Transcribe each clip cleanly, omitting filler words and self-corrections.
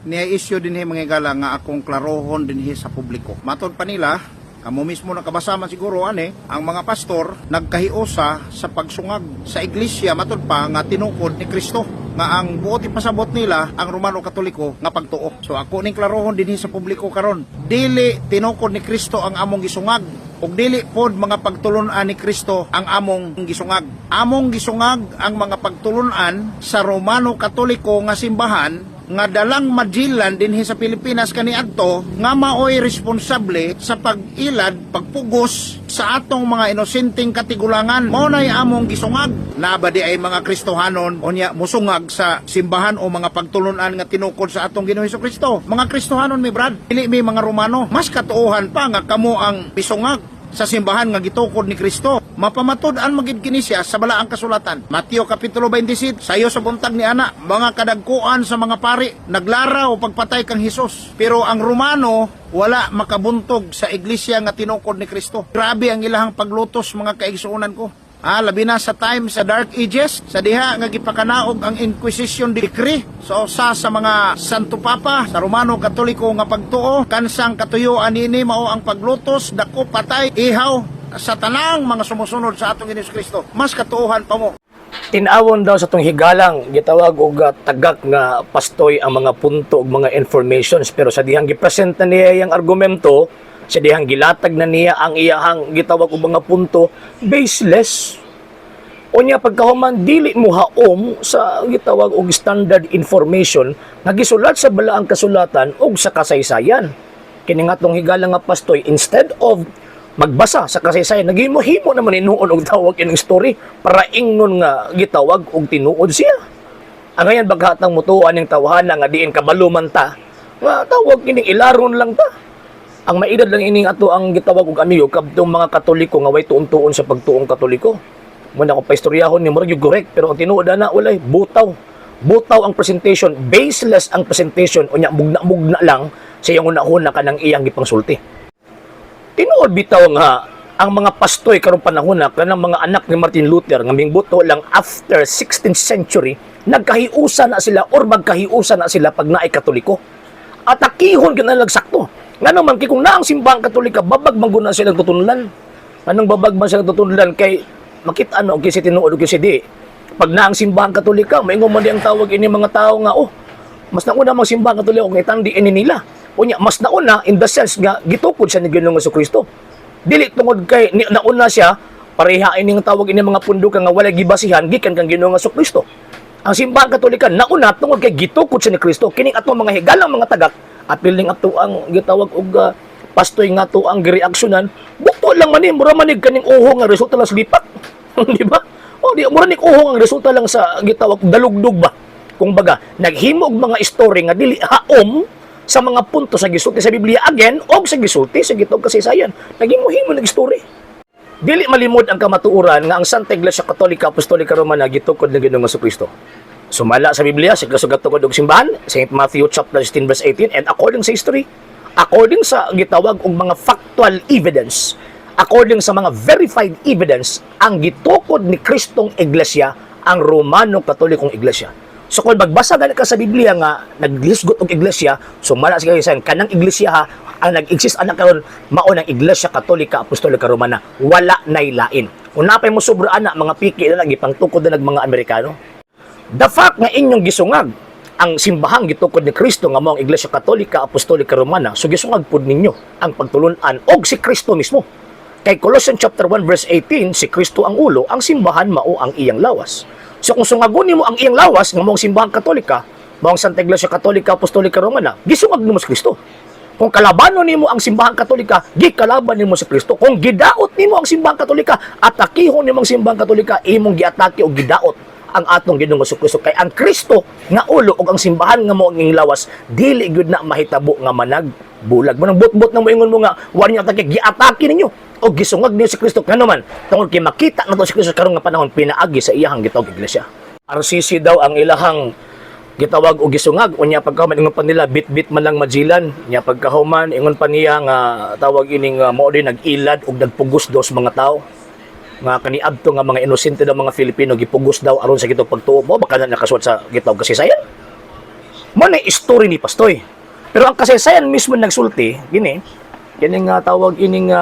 Niya-issue din mga gala nga akong klarohon din sa publiko. Matod pa nila, amo mismo nakabasaman siguro ang mga pastor nagkahiusa sa pagsungag sa iglesia matod pa nga tinukod ni Kristo nga ang buot ipasabot nila ang Romano Katoliko nga pagtuo. So ako ning klarohon din sa publiko karon, dili tinukod ni Kristo ang among gisungag ug dili pod mga pagtulunan ni Kristo ang among gisungag. Among gisungag ang mga pagtulunan sa Romano Katoliko nga simbahan nga dalang madjilan dinhi sa Pilipinas kaniadto nga maoy responsable sa pag-ilad, pagpugos sa atong mga inosenteng katigulangan. Mao nay among gisungag. Nabadi ay mga Kristohanon unya musungag sa simbahan o mga pagtulunan nga tinukod sa atong Ginoong Hesukristo. Mga Kristohanon mi brad, dili mi mga Romano. Mas katuohan pa nga kamo ang pisungag sa simbahan nga gitukod ni Kristo. Mapamatud-an magid kini siya sa balaang kasulatan. Mateo kapitulo 27, sayo sa buntag ni ana, mga kadagkuan sa mga pari naglaraw pagpatay kang Hesus. Pero ang Romano wala makabuntog sa iglesia nga tinukod ni Kristo. Grabe ang ilahang paglutos mga kaigsuonan ko. Labi na sa time sa Dark Ages, sa diha nga gipakanaog ang Inquisition Decree. So sa mga Santo Papa, sa Romano Katoliko nga pagtuo, kansang katuyuan ini mao ang paglutos, dako, patay, ihaw sa tanang mga sumusunod sa atong Ginoong Kristo. Mas katuohan pa mo. Tinawon daw sa tong higalang gitawag og tagak nga pastoy ang mga punto ug mga informations, pero sa dihang gipresenta niya yang argumento, sa dihang gilatag na niya ang iyahang gitawag og mga punto baseless. Unya pagkahuman dili mo haom sa gitawag og standard information nga gisulat sa balaang kasulatan ug sa kasaysayan. Kini nga tong higalang nga pastoy, instead of magbasa sa kasaysayan, naghimo-himo naman inuon og tawag ining story para ingnon nga gitawag og tinuod siya. Ang ngayon baghatang mutuan ning tawhana nga diin kabalo man ta, nga tawag kining ilaron lang ta. Ang maidad lang ining ato ang gitawag og amigo kadtong mga Katoliko nga way tuon-tuon sa pagtuong Katoliko. Muna ko pa istoryahon ni murag correct, pero ang tinuod na walay butaw. Butaw ang presentation, baseless ang presentation, unya mugna-mugna lang sa iyang una-una kanang iyang gipangsulti. Tinuod bitaw nga ang mga pastoy karong panahon na kanang mga anak ni Martin Luther nga mingbuto lang after 16th century nagkahiusa na sila or magkahiusa na sila pag naay Katoliko. Atakihon kinalag sakto. Nga naman kay kung naang simbahang Katolika babag mangguna silang tutunlan. Anong babag man silang tutunlan kay makita ano kay si tinuod kay si di. Pag naang simbahang Katolika, maingon man di ang tawag ini mga tao nga mas nauna mang simbahang Katoliko kay tandi ini nila. Unya mas nauna in the sense nga gitukod siya ni Ginoong Hesukristo. Dili tungod kay nauna siya pareha ining tawag ini mga pundukan nga walay gibasihan gikan kang Ginoong Hesukristo. Ang simbahang Katolika nauna tungod kay gitukod siya ni Kristo. Kining atong mga higalang mga tagak apil ning ato ang gitawag og pastoy nga to ang gireaksyonan. Bukto lang man mura manig kaning uho nga resulta lang sa lipak. Di ba? O di mura ning uho ang resulta lang sa gitawag dalugdog ba. Kung baga naghimo og mga story nga dili haom sa mga punto sa gisulti sa Biblia again o sa gisulti sa gitawag kasaysayan. Naghimo-himo nag story. Dili malimod ang kamatuoran nga ang Santa Iglesia Katolika Apostolika Romana gitukod ni Ginoong Hesukristo. Sumala sa Biblia, sa kasugat-tukod og simbahan, St. Matthew chapter 16 verse 18, and according sa history, according sa gitawag og mga factual evidence, according sa mga verified evidence, ang gitukod ni Kristong Iglesia ang Romano Katolikong Iglesia. So kung magbasa gani ka sa Biblia nga naglisgot og iglesia, sumala sa kaysan kanang iglesia ha ang nag-exist anak karon mao nang Iglesia Katolika Apostolika Romana, wala nay lain. Kung napay mo sobra ana mga piki na gipangtukod na mga Amerikano. The fact nga inyong gisungag ang simbahang gitukod ni Kristo nga mao ang Iglesia Katolika Apostolika Romana, so gisungag pud ninyo ang pagtulunan og si Kristo mismo. Kay Colossians chapter 1 verse 18, si Kristo ang ulo, ang simbahan mao ang iyang lawas. So kung sungagon nimo ang iyang lawas nga mao ang simbahang Katolika, mao ang Santa Iglesia Katolika Apostolika Romana, gisungag nimo si Kristo. Kung kalabanon nimo ang simbahang Katolika, gikalaban nimo si Kristo. Kung gidaot nimo ang simbahang Katolika, atakihon nimo ang simbahang Katolika, imong giatake o gidaot ang atong Ginoong Hesukristo. Kay ang Kristo nga ulo ug ang simbahan nga mao ang iyang lawas, dili gyud na mahitabo nga managbulag. Manang bot-bot na moingon mo nga wala niyo atake, giatake ninyo o gisungag niyo si Kristo kano man tungod kay makita nato si Kristo karon nga panahon pinaagi sa iyang gitawag iglesia. RCC daw ang ilahang gitawag og gisungag unya pagkahuman ingon pa nila bit-bit man lang majilan nya pagkahuman ingon pa niya nga tawag ining mao din nag-ilad ug nagpugos daw sa mga tao nga kaniadto nga mga inosente daw mga Filipino gipugos daw aron sa gitawag pagtuo mo baka na nakasuot sa gitawag kasaysayan. Mo na story ni Pastoy. Pero ang kasaysayan mismo nagsulti, gini nga tawag ining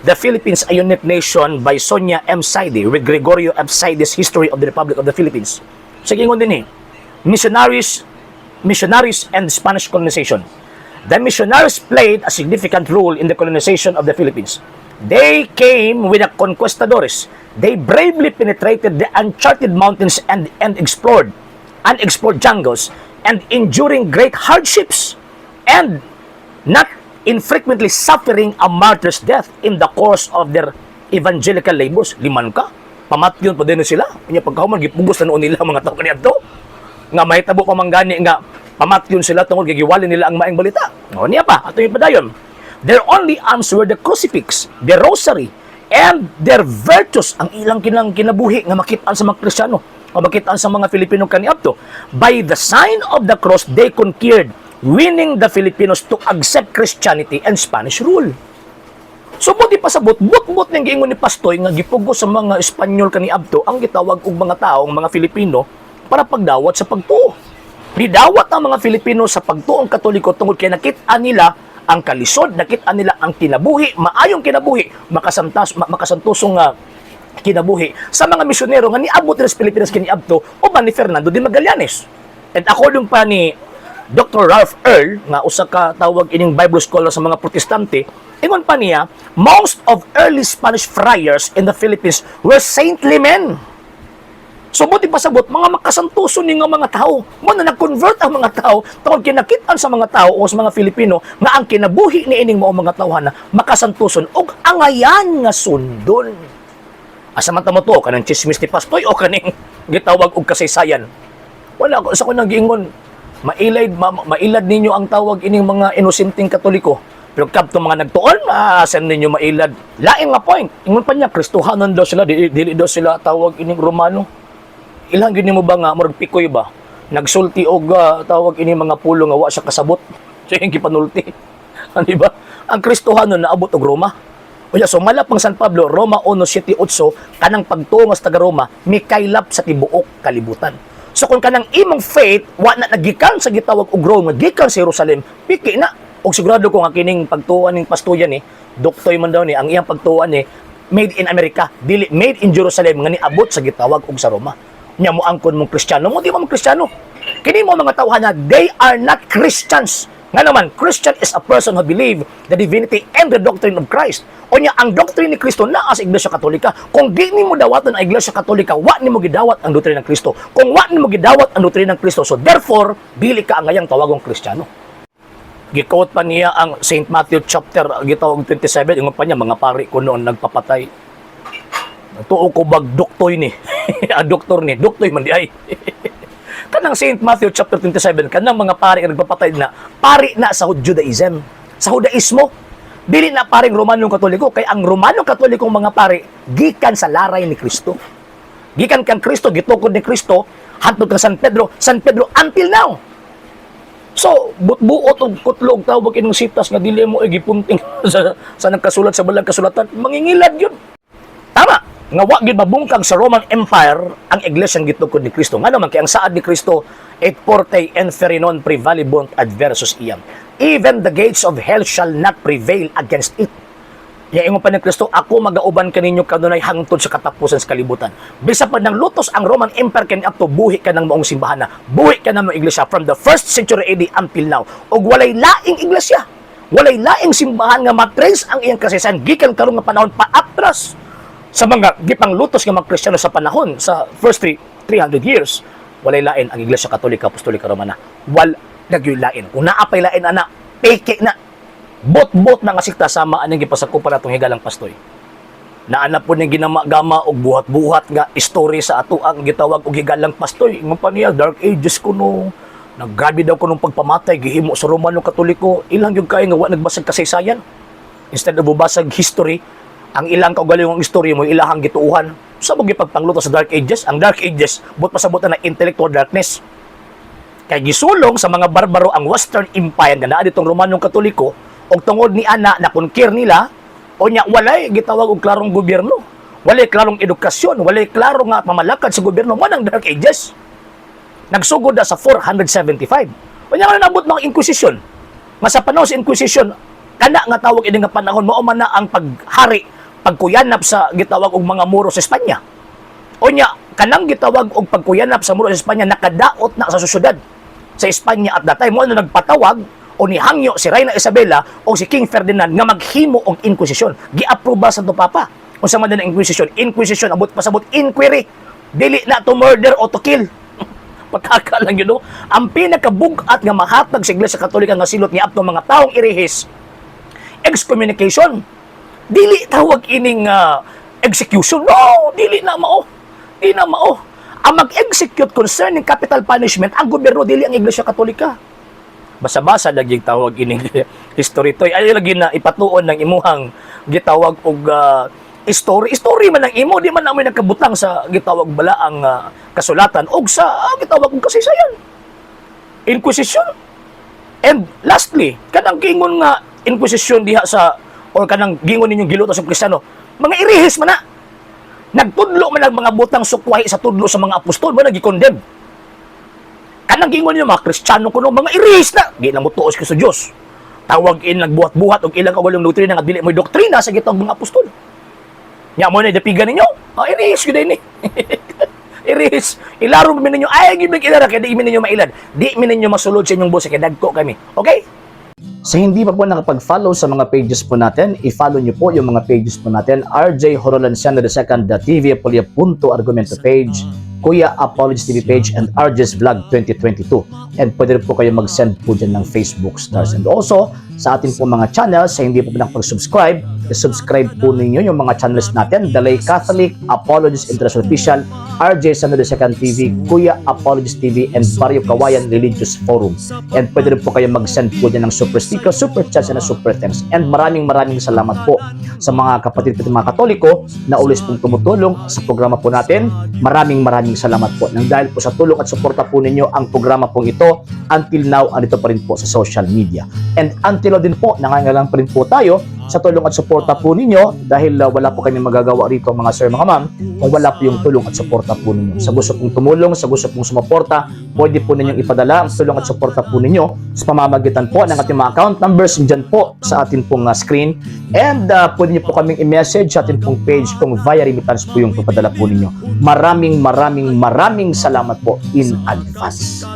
The Philippines, a Unique Nation by Sonia M. Saidi with Gregorio F. Saidi's History of the Republic of the Philippines. Sige ngon din Missionaries and Spanish colonization. The missionaries played a significant role in the colonization of the Philippines. They came with the conquistadores. They bravely penetrated the uncharted mountains and explored unexplored jungles and enduring great hardships and not infrequently suffering a martyr's death in the course of their evangelical labors. Liman ka, pamatyon pa din sila. Kanya pagkahuman, gipugos na noon nila mga tao kaniyadto. Nga mahitabo pa manggani nga pamatyon sila tungkol gigiwalin nila ang maing balita. O niya pa, ato yung padayon. Their only arms were the crucifix, the rosary, and their virtues, ang ilang kinabuhi nga makitaan sa mga Kristiyano, o makitaan sa mga Filipino kaniadto. By the sign of the cross, they conquered, winning the Filipinos to accept Christianity and Spanish rule. So, buti pa sa but ng giingon ni Pastoy nga gipugo sa mga Espanyol kaniadto ang gitawag og mga tao, ang mga Filipino, para pagdawat sa pagtuo. Didawat ang mga Filipino sa pagtuong Katoliko tungkol kay nakita nila ang kalisod, nakita nila ang kinabuhi, maayong kinabuhi, makasantosong kinabuhi sa mga misyonero nga niabot sa Pilipinas kaniadto o ba ni Fernando de Magallanes. And according pa ni Dr. Ralph Earl, nga usa ka tawag ining Bible scholar sa mga Protestante, ingon pa niya, most of early Spanish friars in the Philippines were saintly men. So, buti pasabot, mga makasantuson nga mga tao. Mo na nag-convert ang mga tao tungkol kinakitaan sa mga tao o sa mga Filipino nga ang kinabuhi ni ining mga tao na makasantuson og angayan nga sundon. Asa man tamo to, kanang chismis ni Pastoy o kaning gitawag og kasaysayan. Wala ko sa ko nang giingon, mailad ninyo ang tawag ining mga inosenteng Katoliko. Pero kadto mga nagtuon, saan ninyo mailad? Laing nga point. Ingon pa niya, Kristohanon daw sila, dili daw sila tawag ining Romano. Ilang gini mo ba nga, murag pikoy ba? Nagsulti og tawag ini mga pulo nga wa sa kasabot. So yung gipanulti. Di ba? Ang Kristohanon naabot og Roma. Unya, so malapang San Pablo, Roma 1:7-8, kanang pagtuo sa taga Roma, mikaylap sa tibuok kalibutan. So kung kanang imong faith, wa na nagikan sa gitawag og Rome, gikan sa Jerusalem, piki na. Og sigurado ko nga kining pagtuan ning pastoyan doktoy man daw ang iyang pagtuan made in America, dili made in Jerusalem nga niabot sa gitawag og sa Roma. Nya mo angkon mong Kristiyano, mo di mo Kristiyano. Kini mo mga tawhan na they are not Christians. Nga naman, Christian is a person who believe the divinity and the doctrine of Christ. O nya, ang doctrine ni Kristo naa sa Iglesia Katolika. Kung di ni mo dawatan ang Iglesia Katolika, wa ni mo gidawat ang doktrina ng Kristo. Kung wa ni mo gidawat ang doktrina ng Kristo, so therefore, dili ka ang ngayang tawagong Kristiyano. Gikot pa niya ang St. Matthew chapter gitawag 27, ingon pa niya, mga pari ko noon nagpapatay. Tuo ko bag doktoy ni. Doktor ni, doktoy man di ay. Kanang St. Matthew chapter 27, kanang mga pari nga nagpapatay na pari na sa Judaism, sa Judaismo. Dili na paring Romanong Katoliko, kay ang Romanong Katolikong mga pari gikan sa laray ni Kristo. Gikan kang Kristo, gitukod ni Kristo, hantod kang San Pedro until now. So, butbuot og kutlog tawag inong sitas nga dili mo gipunting sa nagkasulat sa balang kasulatan, mangingilad yun. Tama. Nga wa gid mabungkag sa Roman Empire ang iglesyang gitukod ni Kristo. Nga naman kay ang saad ni Kristo, et forte inferi non prevalibunt adversus iam. Even the gates of hell shall not prevail against it. Ya ingon pa ni Kristo, ako magauban kaninyo kanunay hangtod sa katapusan sa kalibutan. Bisa pa nang lutos ang Roman Empire kani adto, buhi ka ng maong simbahan na. Buhi ka ng maong iglesia from the 1st century AD until now. Og walay laing iglesia. Walay laing simbahan nga matrace ang iyang kasaysayan gikan karon nga panahon paatras. Sa mga gipang lutos ng mga Kristiyano sa panahon, sa first 300 years, walay lain ang Iglesia Katolika, Apostolika Romana. Wal nagyulain. Kung naapay lain, peke na. Bot-bot na nga sikta sama anong gipasakupan natong higalang pastoy. Naanap po niyang ginama-gama o buhat-buhat nga story sa ato ang gitawag og higalang pastoy. Ingon pa niya, Dark Ages ko no. Naggrabe daw ko nung pagpamatay, gihimo sa Romano Katoliko. Ilang yung kaya nga wa nagbasag kasaysayan. Instead of bubasag history, ang ilang kaugalingong istorya mo, ilahang gituuhan. Sa mga pagpangluto sa Dark Ages, ang Dark Ages, but pasabot na intellectual darkness. Kaya gisulong sa mga barbaro ang Western Empire nga naa ditong Romanong Katoliko, o tungod ni ana na kunkir nila, o nya walay gitawag og klarong gobyerno, walay klarong edukasyon, walay klaro nga pamalakad sa gobyerno mo ng Dark Ages. Nagsugod na sa 475. Kanya nga nabot mga inquisition. Nga sa panahon sa inquisition, kana nga tawag ini nga panahon, mao man na ang paghari, pagkuyanap sa gitawag og mga muro sa Espanya. Unya, kanang gitawag og pagkuyanap sa muro sa Espanya, nakadaot na sa susyudad sa Espanya at that time. Mo na nagpatawag o nihangyo si Reina Isabela o si King Ferdinand nga maghimo og inquisition. Giaproba sa to papa. Unsa man na inquisition? Inquisition abot pasabot inquiry. Dili na to murder o to kill. Pagkakalang yun, no? Ang pinakabugat nga mahatag sa Iglesia Katolika nga silot niya atong mga taong irihis, excommunication. Dili tawag ining execution. No, dili na mao. Dili na mao. Ang mag-execute concerning capital punishment, ang gobyerno, dili ang Iglesia Katolika. Basa-basa lagi tawag ining history to. Ay lagi na ipatuon ng imuhang gitawag og story man ang imo, di man namin nagkabutang sa gitawag bala ang kasulatan og sa gitawag og kasaysayan. Inquisition. And lastly, kanang gingon nga inquisition diha sa or kanang gingon ninyong giluto sa Kristiyano, mga irihis man na. Nagtudlo man ang mga butang sukwahi sa tudlo sa mga apostol, mo nagi-condemn. Kanang gingon niyo mga Kristiyano kuno, mga irihis na. Di na mo tuos sa Dios. Tawag in nagbuhat-buhat og ilang kawalong doktrina nga dili mo doktrina sa gitawag mga apostol. Nya mo na dapigan ninyo. Irihis gyud ni. Irihis. Ilaro mi ninyo ay gyud ilara kay di mi ninyo mailad. Di mi ninyo masulod sa inyong boss kay dagko kami. Okay? Sa hindi pa po nakapag-follow sa mga pages po natin, i-follow nyo po yung mga pages po natin, RJ Horolanciano II, TV Apolia Punto Argumento page, Kuya Apologist TV page, and RJ's Vlog 2022. And pwede rin po kayo mag-send po dyan ng Facebook stars. And also, sa ating po mga channels, sa hindi po nakapag-subscribe, subscribe po ninyo yung mga channels natin, Dalay Catholic, Apologist International Official, RJ Sano II TV, Kuya Apologist TV, and Barrio Kawayan Religious Forum. And pwede rin po kayo mag-send po dyan ng super sticker, super chats, and super thanks. And maraming salamat po sa mga kapatid at mga Katoliko na ulis pong tumutulong sa programa po natin. Maraming salamat po. Nang dahil po sa tulong at suporta po ninyo, ang programa pong ito, until now, andito pa rin po sa social media. And until now din po, nangangailangan pa rin po tayo sa tulong at suporta po ninyo dahil wala po kami magagawa rito mga sir, mga ma'am, kung wala po yung tulong at suporta po ninyo. Sa gusto pong tumulong, sa gusto pong sumuporta, pwede po ninyong ipadala ang tulong at suporta po ninyo sa pamamagitan po ng ating mga account numbers dyan po sa ating pong screen. And pwede nyo po kaming i-message sa ating pong page kung via remittance po yung papadala po ninyo. Maraming salamat po in advance.